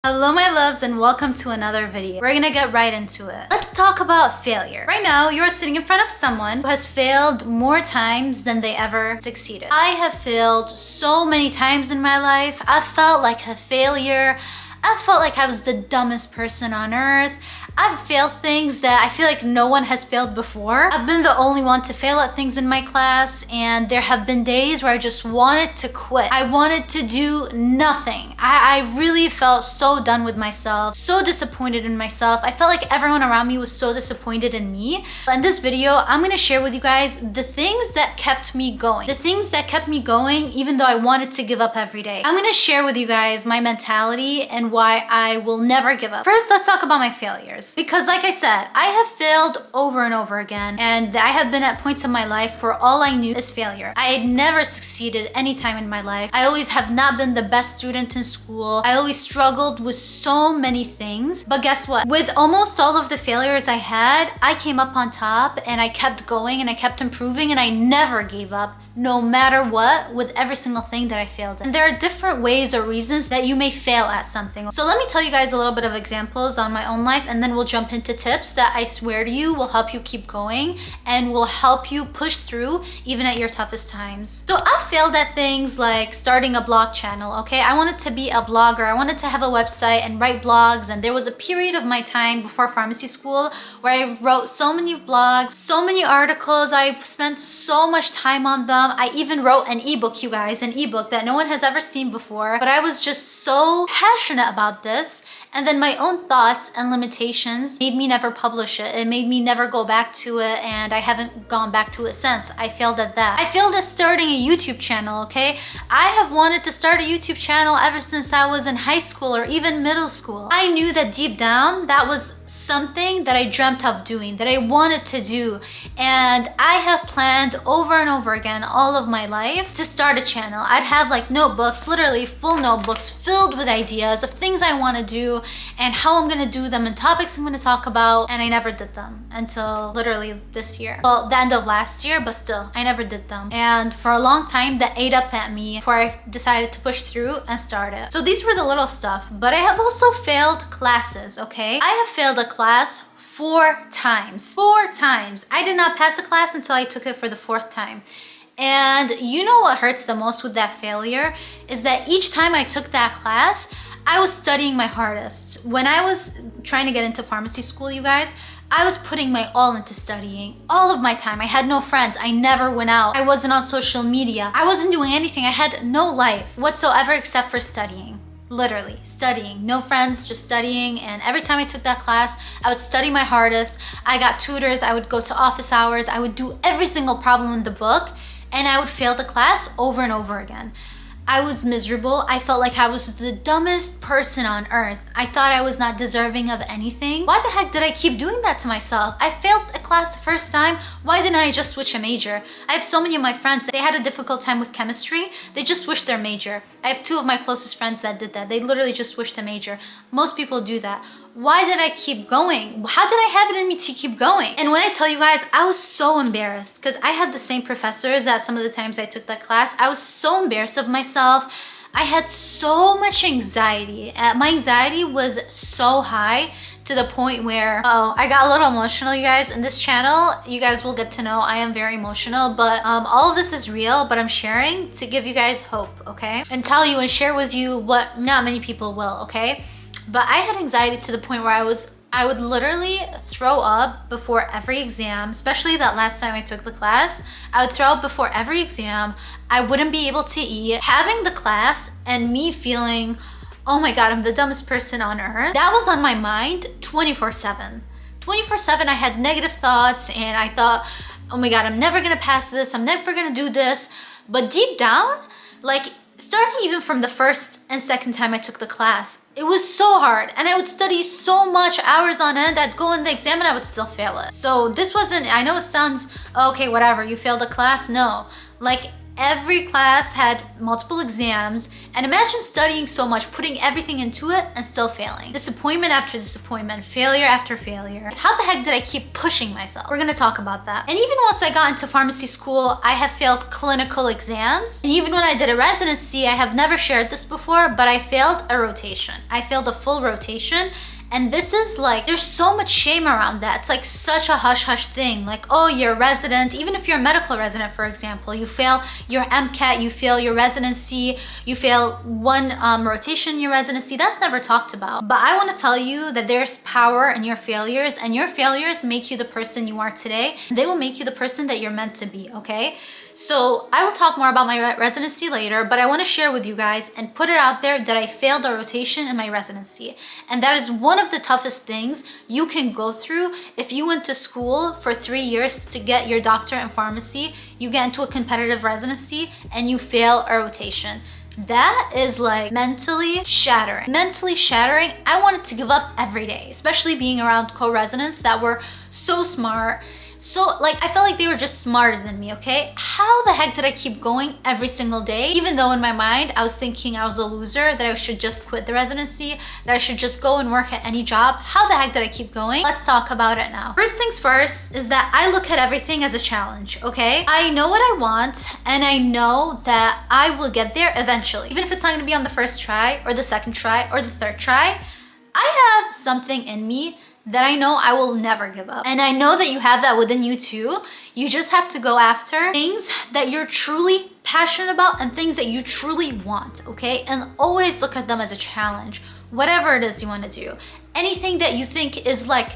Hello my loves and welcome to another video. We're gonna get right into it. Let's talk about failure. Right now, you're sitting in front of someone who has failed more times than they ever succeeded. I have failed so many times in my life. I felt like a failure. I felt like I was the dumbest person on earth. I've failed things that I feel like no one has failed before. I've been the only one to fail at things in my class, and there have been days where I just wanted to quit. I wanted to do nothing. I really felt so done with myself, so disappointed in myself. I felt like everyone around me was so disappointed in me. But in this video, I'm gonna share with you guys the things that kept me going. The things that kept me going even though I wanted to give up every day. I'm gonna share with you guys my mentality and why I will never give up. First, let's talk about my failures. Because like I said, I have failed over and over again, and I have been at points in my life where all I knew is failure. I had never succeeded any time in my life. I always have not been the best student in school. I always struggled with so many things. But guess what? With almost all of the failures I had, I came up on top and I kept going and I kept improving and I never gave up. No matter what, with every single thing that I failed in. And there are different ways or reasons that you may fail at something. So let me tell you guys a little bit of examples on my own life, and then we'll jump into tips that I swear to you will help you keep going and will help you push through even at your toughest times. So I failed at things like starting a blog channel, okay? I wanted to be a blogger. I wanted to have a website and write blogs, and there was a period of my time before pharmacy school where I wrote so many blogs, so many articles. I spent so much time on them. I even wrote an ebook, you guys, an ebook that no one has ever seen before. But I was just so passionate about this. And then my own thoughts and limitations made me never publish it. It made me never go back to it, and I haven't gone back to it since. I failed at that. I failed at starting a YouTube channel, okay? I have wanted to start a YouTube channel ever since I was in high school or even middle school. I knew that deep down, that was something that I dreamt of doing, that I wanted to do. And I have planned over and over again all of my life to start a channel. I'd have like notebooks, literally full notebooks filled with ideas of things I want to do and how I'm gonna do them and topics I'm gonna talk about, and I never did them until literally this year. Well, the end of last year, but still, I never did them. And for a long time, that ate up at me before I decided to push through and start it. So these were the little stuff, but I have also failed classes, okay? I have failed a class 4 times. 4 times. I did not pass a class until I took it for the 4th time. And you know what hurts the most with that failure is that each time I took that class, I was studying my hardest. When I was trying to get into pharmacy school, you guys, I was putting my all into studying. All of my time. I had no friends. I never went out. I wasn't on social media. I wasn't doing anything. I had no life whatsoever except for studying. Literally studying. No friends, just studying. And every time I took that class, I would study my hardest. I got tutors. I would go to office hours. I would do every single problem in the book, and I would fail the class over and over again. I was miserable. I felt like I was the dumbest person on earth. I thought I was not deserving of anything. Why the heck did I keep doing that to myself? I failed a class the first time. Why didn't I just switch a major? I have so many of my friends, they had a difficult time with chemistry. They just switched their major. I have 2 of my closest friends that did that. They literally just switched a major. Most people do that. Why did I keep going? How did I have it in me to keep going? And when I tell you guys, I was so embarrassed because I had the same professors at some of the times I took that class. I was so embarrassed of myself. I had so much anxiety. My anxiety was so high to the point where, I got a little emotional, you guys. In this channel, you guys will get to know I am very emotional, but all of this is real, but I'm sharing to give you guys hope, okay? And tell you and share with you what not many people will, okay? But I had anxiety to the point where I would literally throw up before every exam, especially that last time I took the class. I would throw up before every exam. I wouldn't be able to eat. Having the class and me feeling, oh my God, I'm the dumbest person on earth, that was on my mind 24/7. 24/7, I had negative thoughts and I thought, oh my God, I'm never gonna pass this. I'm never gonna do this. But deep down, like, starting even from the first and second time I took the class, it was so hard, and I would study so much, hours on end. I'd go in the exam and I would still fail it. So this wasn't, I know it sounds, okay, whatever, you failed a class. No, like Every class had multiple exams, and imagine studying so much, putting everything into it, and still failing. Disappointment after disappointment, failure after failure. How the heck did I keep pushing myself? We're gonna talk about that. And even once I got into pharmacy school, I have failed clinical exams. And even when I did a residency, I have never shared this before, but I failed a rotation. I failed a full rotation. And this is like, there's so much shame around that. It's like such a hush-hush thing. Like, oh, you're a resident. Even if you're a medical resident, for example, you fail your MCAT, you fail your residency, you fail one rotation in your residency. That's never talked about. But I want to tell you that there's power in your failures, and your failures make you the person you are today. They will make you the person that you're meant to be, okay? So I will talk more about my residency later, but I want to share with you guys and put it out there that I failed a rotation in my residency. And that is one of the toughest things you can go through if you went to school for 3 years to get your doctorate in pharmacy, you get into a competitive residency, and you fail a rotation. That is like mentally shattering. Mentally shattering. I wanted to give up every day, especially being around co-residents that were so smart. So like, I felt like they were just smarter than me, okay? How the heck did I keep going every single day? Even though in my mind, I was thinking I was a loser, that I should just quit the residency, that I should just go and work at any job. How the heck did I keep going? Let's talk about it now. First things first is that I look at everything as a challenge, okay? I know what I want, and I know that I will get there eventually. Even if it's not gonna be on the first try, or the second try, or the third try, I have something in me that I know I will never give up. And I know that you have that within you too. You just have to go after things that you're truly passionate about and things that you truly want, okay? And always look at them as a challenge, whatever it is you want to do. Anything that you think is like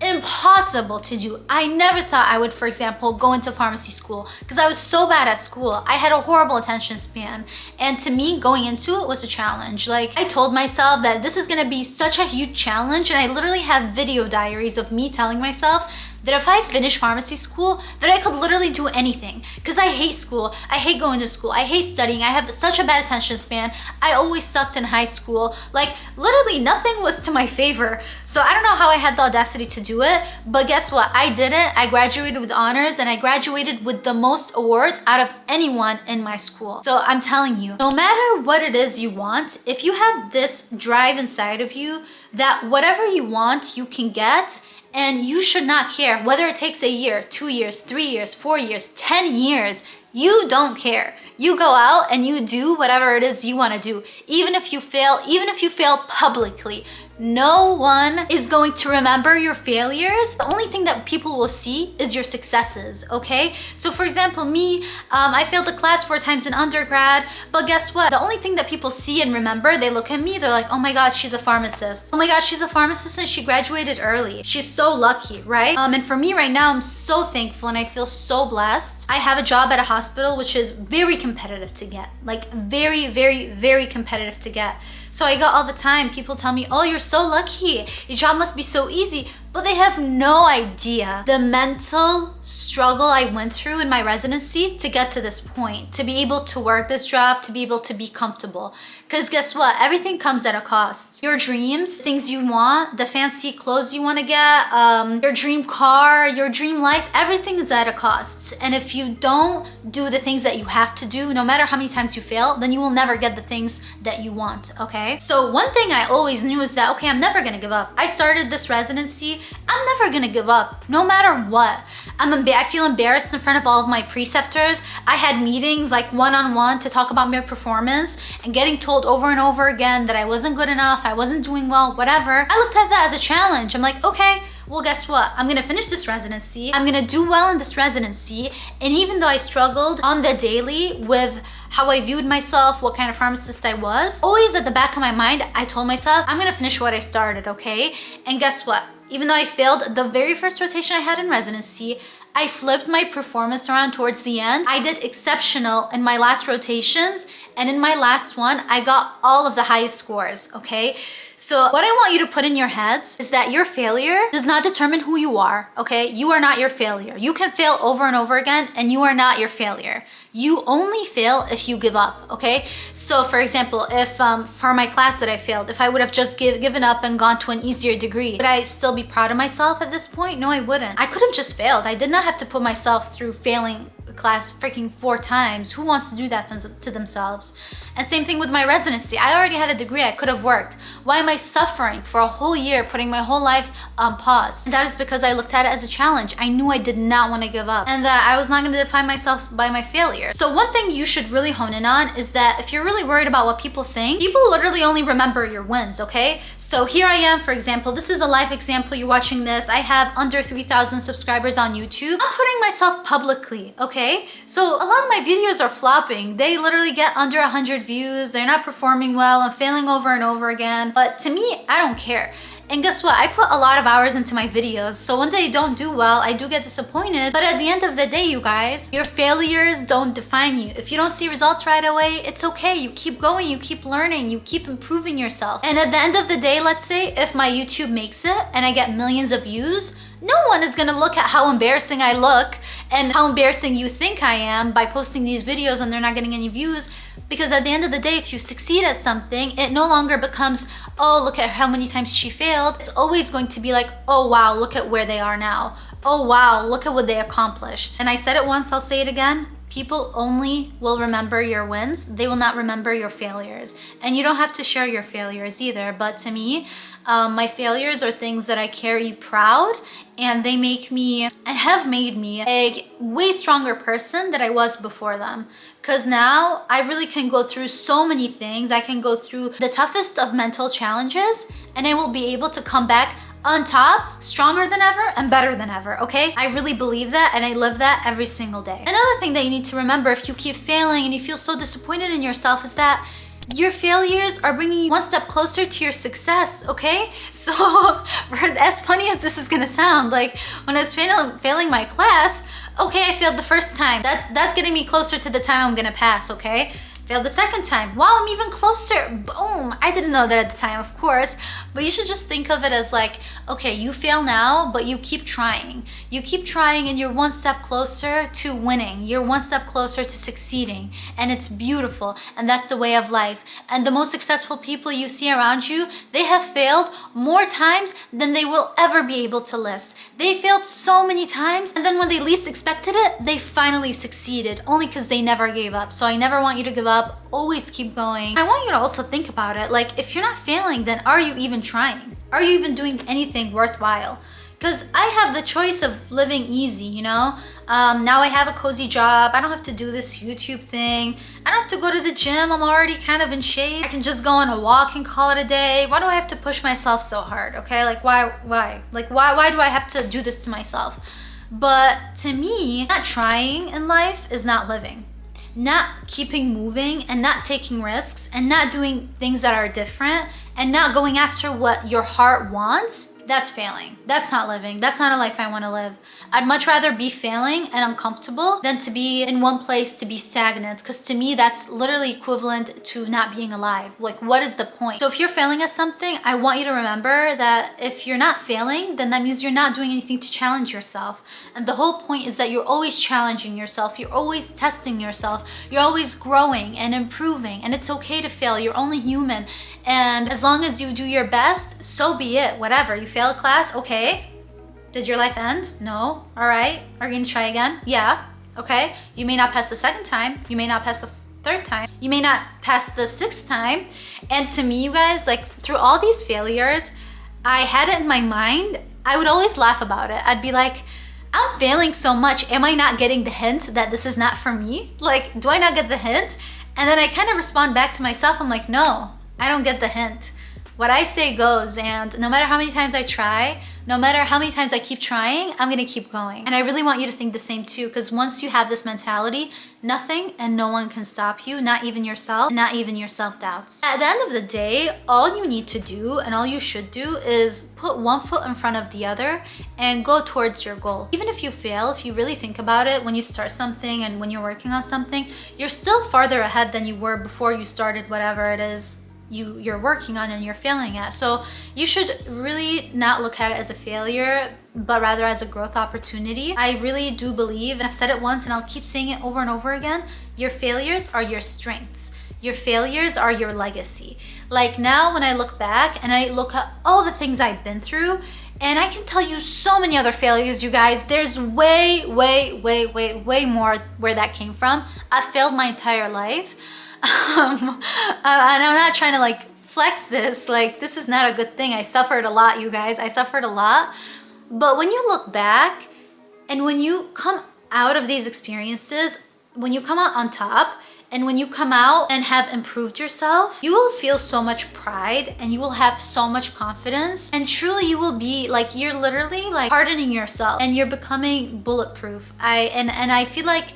impossible to do. I never thought I would, for example, go into pharmacy school because I was so bad at school. I had a horrible attention span. And to me, going into it was a challenge. Like, I told myself that this is gonna be such a huge challenge, and I literally have video diaries of me telling myself that if I finish pharmacy school, that I could literally do anything. Because I hate school, I hate going to school, I hate studying, I have such a bad attention span, I always sucked in high school. Like, literally nothing was to my favor. So I don't know how I had the audacity to do it, but guess what? I did it. I graduated with honors, and I graduated with the most awards out of anyone in my school. So I'm telling you, no matter what it is you want, if you have this drive inside of you that whatever you want, you can get, and you should not care whether it takes a year, 2 years, 3 years, 4 years, 10 years. You don't care. You go out and you do whatever it is you want to do. Even if you fail publicly, no one is going to remember your failures. The only thing that people will see is your successes, okay? So for example, me, I failed a class 4 times in undergrad, but guess what? The only thing that people see and remember, they look at me, they're like, oh my God, she's a pharmacist. Oh my God, she's a pharmacist and she graduated early. She's so lucky, right? And for me right now, I'm so thankful and I feel so blessed. I have a job at a hospital, which is very competitive to get. Like very, very, very competitive to get. So I got all the time, people tell me, oh, you're so lucky. Your job must be so easy. But they have no idea the mental struggle I went through in my residency to get to this point, to be able to work this job, to be able to be comfortable. Because guess what? Everything comes at a cost. Your dreams, things you want, the fancy clothes you want to get, your dream car, your dream life, everything is at a cost. And if you don't do the things that you have to do, no matter how many times you fail, then you will never get the things that you want, okay? So one thing I always knew is that, okay, I'm never gonna give up. I started this residency, I'm never gonna give up, no matter what. I feel embarrassed in front of all of my preceptors. I had meetings like one-on-one to talk about my performance and getting told over and over again that I wasn't good enough, I wasn't doing well, whatever. I looked at that as a challenge. I'm like, okay, well, guess what? I'm gonna finish this residency. I'm gonna do well in this residency. And even though I struggled on the daily with how I viewed myself, what kind of pharmacist I was, always at the back of my mind, I told myself, I'm gonna finish what I started, okay? And guess what? Even though I failed the very first rotation I had in residency, I flipped my performance around towards the end. I did exceptional in my last rotations, and in my last one, I got all of the highest scores, okay? So what I want you to put in your heads is that your failure does not determine who you are, okay? You are not your failure. You can fail over and over again, and you are not your failure. You only fail if you give up, okay? So for example, if for my class that I failed, if I would have just given up and gone to an easier degree, would I still be proud of myself at this point? No, I wouldn't. I could have just failed. I did not have to put myself through failing class freaking 4 times. Who wants to do that to themselves? And same thing with my residency. I already had a degree. I could have worked. Why am I suffering for a whole year, putting my whole life on pause? And that is because I looked at it as a challenge. I knew I did not want to give up and that I was not going to define myself by my failure. So one thing you should really hone in on is that if you're really worried about what people think, people literally only remember your wins, okay? So here I am, for example, this is a live example. You're watching this. I have under 3,000 subscribers on YouTube. I'm putting myself publicly, okay? So a lot of my videos are flopping. They literally get under 100 views. They're not performing well. I'm failing over and over again. But to me, I don't care. And guess what? I put a lot of hours into my videos. So when they don't do well, I do get disappointed. But at the end of the day, you guys, your failures don't define you. If you don't see results right away, it's okay. You keep going, you keep learning, you keep improving yourself. And at the end of the day, let's say if my YouTube makes it and I get millions of views, no one is gonna look at how embarrassing I look and how embarrassing you think I am by posting these videos and they're not getting any views. Because at the end of the day, if you succeed at something, it no longer becomes, oh, look at how many times she failed. It's always going to be like, oh wow, look at where they are now. Oh wow, look at what they accomplished. And I said it once, I'll say it again. People only will remember your wins. They will not remember your failures. And you don't have to share your failures either. But to me, my failures are things that I carry proud, and they make me and have made me a way stronger person than I was before them. Because now I really can go through so many things. I can go through the toughest of mental challenges and I will be able to come back on top, stronger than ever and better than ever, okay? I really believe that and I live that every single day. Another thing that you need to remember if you keep failing and you feel so disappointed in yourself is that your failures are bringing you one step closer to your success, okay? So as funny as this is gonna sound, like when I was failing my class, okay, I failed the first time. That's getting me closer to the time I'm gonna pass, okay? Failed the second time. Wow, I'm even closer. Boom. I didn't know that at the time, of course. But you should just think of it as like, okay, you fail now, but you keep trying. You keep trying and you're one step closer to winning. You're one step closer to succeeding. And it's beautiful. And that's the way of life. And the most successful people you see around you, they have failed more times than they will ever be able to list. They failed so many times. And then when they least expected it, they finally succeeded. Only because they never gave up. So I never want you to give up. Always keep going. I want you to also think about it. Like, if you're not failing, then are you even trying? Are you even doing anything worthwhile? Because I have the choice of living easy, you know? Now I have a cozy job. I don't have to do this YouTube thing. I don't have to go to the gym. I'm already kind of in shape. I can just go on a walk and call it a day. Why do I have to push myself so hard, okay? Like, why? Like, why do I have to do this to myself? But to me, not trying in life is not living. Not keeping moving and not taking risks and not doing things that are different and not going after what your heart wants, that's failing. That's not living. That's not a life I want to live. I'd much rather be failing and uncomfortable than to be in one place to be stagnant, because to me that's literally equivalent to not being alive. Like, what is the point? So if you're failing at something, I want you to remember that if you're not failing, then that means you're not doing anything to challenge yourself. And the whole point is that you're always challenging yourself. You're always testing yourself. You're always growing and improving. And it's okay to fail. You're only human. And as long as you do your best, so be it. Whatever. You failed class? Okay. Did your life end? No. All right. Are you gonna try again? Yeah. Okay. You may not pass the second time. You may not pass the third time. You may not pass the sixth time. And to me, you guys, like, through all these failures, I had it in my mind. I would always laugh about it. I'd be like, I'm failing so much. Am I not getting the hint that this is not for me? Like, do I not get the hint? And then I kind of respond back to myself. I'm like, no, I don't get the hint. What I say goes, and no matter how many times I try, no matter how many times I keep trying, I'm gonna keep going. And I really want you to think the same too, because once you have this mentality, nothing and no one can stop you, not even yourself, not even your self-doubts. At the end of the day, all you need to do and all you should do is put one foot in front of the other and go towards your goal. Even if you fail, if you really think about it, when you start something and when you're working on something, you're still farther ahead than you were before you started whatever it is you're working on and you're failing at. So you should really not look at it as a failure, but rather as a growth opportunity. I really do believe, and I've said it once and I'll keep saying it over and over again, your failures are your strengths. Your failures are your legacy. Like, now when I look back and I look at all the things I've been through, And I can tell you so many other failures, you guys. There's way more where that came from. I failed my entire life. And I'm not trying to like flex this. Like, this is not a good thing. I suffered a lot, you guys. I suffered a lot. But when you look back and when you come out of these experiences, when you come out on top, and when you come out and have improved yourself, you will feel so much pride and you will have so much confidence, and truly you will be like, you're literally like hardening yourself and you're becoming bulletproof. I feel like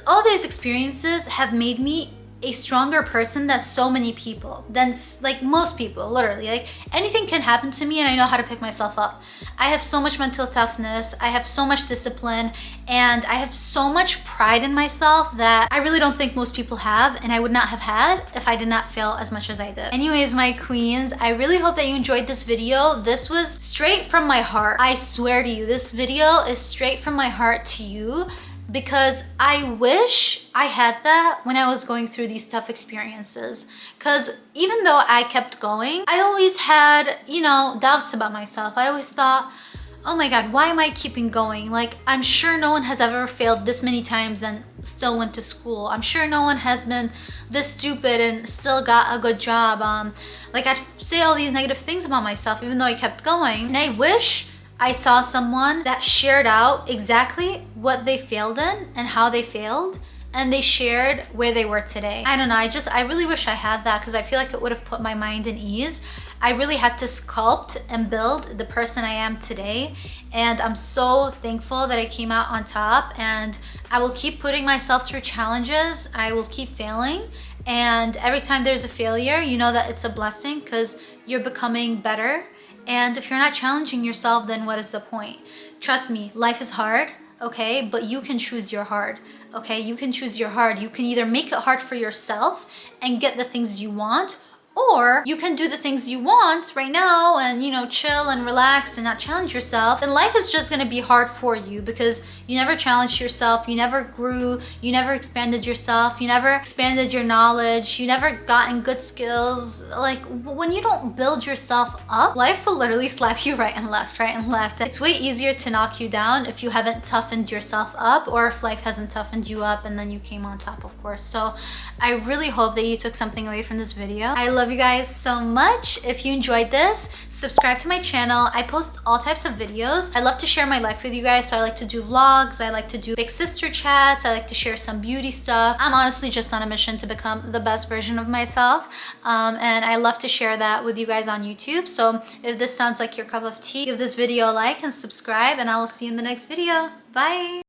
all these experiences have made me a stronger person than so many people, than like most people, literally. Like, anything can happen to me and I know how to pick myself up. I have so much mental toughness, I have so much discipline, and I have so much pride in myself that I really don't think most people have, and I would not have had if I did not fail as much as I did. Anyways, my queens, I really hope that you enjoyed this video. This was straight from my heart. I swear to you, this video is straight from my heart to you, because I wish I had that when I was going through these tough experiences. Because even though I kept going, I always had, you know, doubts about myself. I always thought, oh my God, why am I keeping going? Like, I'm sure no one has ever failed this many times and still went to school. I'm sure no one has been this stupid and still got a good job. Like, I'd say all these negative things about myself even though I kept going. And I wish I saw someone that shared out exactly what they failed in and how they failed, and they shared where they were today. I don't know, I really wish I had that, because I feel like it would have put my mind in ease. I really had to sculpt and build the person I am today, and I'm so thankful that I came out on top, and I will keep putting myself through challenges. I will keep failing, and every time there's a failure, you know that it's a blessing, because you're becoming better. And if you're not challenging yourself, then what is the point? Trust me, life is hard, okay? But you can choose your hard, okay? You can choose your hard. You can either make it hard for yourself and get the things you want, or you can do the things you want right now and, you know, chill and relax and not challenge yourself. And life is just gonna be hard for you because you never challenged yourself, you never grew, you never expanded yourself, you never expanded your knowledge, you never gotten good skills. Like, when you don't build yourself up, life will literally slap you right and left, right and left. It's way easier to knock you down if you haven't toughened yourself up, or if life hasn't toughened you up and then you came on top, of course. So I really hope that you took something away from this video. I love you guys so much. If you enjoyed this, subscribe to my channel. I post all types of videos. I love to share my life with you guys, so I like to do vlogs, I like to do big sister chats, I like to share some beauty stuff. I'm honestly just on a mission to become the best version of myself, and I love to share that with you guys on YouTube. So if this sounds like your cup of tea, give this video a like and subscribe, and I will see you in the next video. Bye!